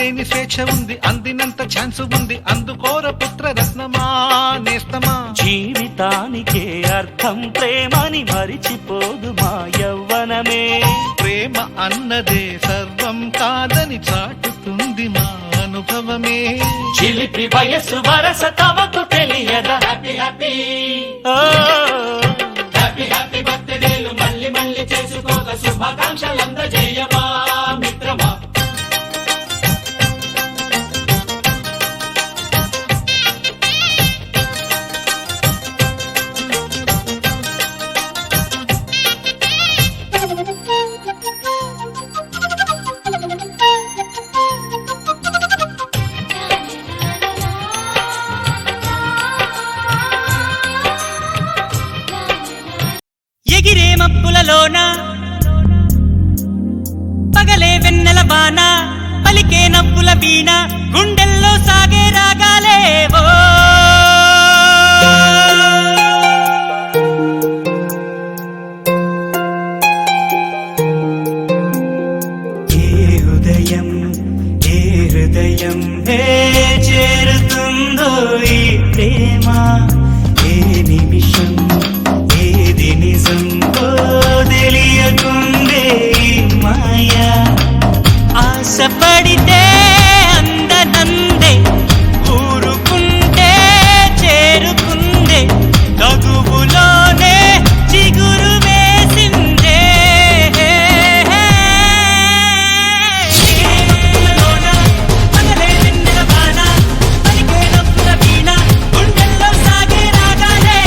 లేని స్వేచ్ఛ ఉంది, అందినంత ఛాన్స్ ఉంది, అందుకోర పుత్ర రత్నమా నేస్తమా. జీవితానికే అర్థం ప్రేమని మరిచిపోదు మా యవ్వనమే. ప్రేమ అన్నదే సర్వం కాదని చాటుతుంది మా అనుభవమే. చిలిపి వయసు వరస తమకు తెలియదా. హ్యాపీ హ్యాపీ హ్యాపీ హ్యాపీ బర్త్డేలు మళ్ళీ మళ్ళీ చేసుకోక శుభాకాంక్షలందజేయమా మిత్రమా. ఎగిరే మప్పులలోన పగలే వెన్నెల బాన, పలికే నవ్వుల వీణ, గుండెల్లో సాగే రాగాలేవో. ఏ ఉదయం ఏ హృదయం చేరుతుందో ఈ ప్రేమ, ఏ నిమిషం ఏది నిజం తెలియకుండే మాయా. ఆశపడితే అందనందే, ఊరుకుంటే చేరుకుందే, తగువులోనే చిగురు వేసిందే. పగలే వెన్నెల బాణ, పలికే నవ్వుల వీణ, గుండెల్లో సాగే రాగాలే.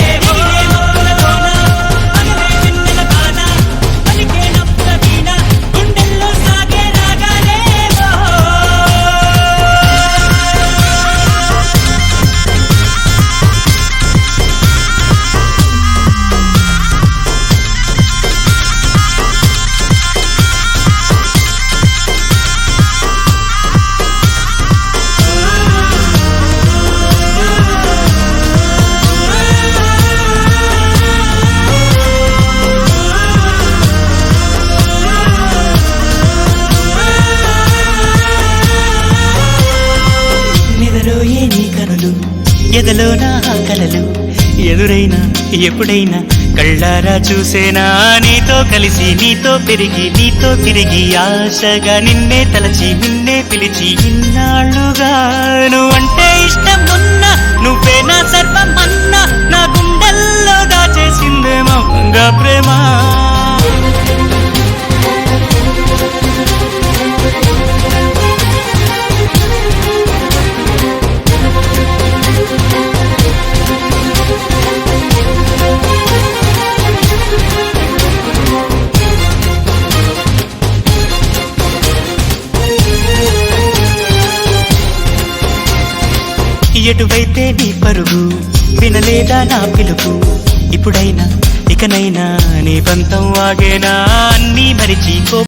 నిదరోయే నీ కనులు, ఎదలో నా కలలు, ఎదురైనా ఎప్పుడైనా కళ్ళారా చూసేనా నీతో కలిసి, నీతో పెరిగి, నీతో తిరిగి, ఆశగా నిన్నే తలచి, నిన్నే పిలిచి, ఇన్నాళ్ళుగా నువ్వంటే ఇష్టం ఉన్నా, నువ్వే నా సర్వం అన్నా, నా గుండెల్లో దాచేసిందేమో మౌనంగా ప్రేమ. ఎటువైతే నీ పరుగు, వినలేదా నా పిలుపు, ఇప్పుడైనా ఇకనైనా నీ పంతం ఆగేనా, అన్నీ మరిచి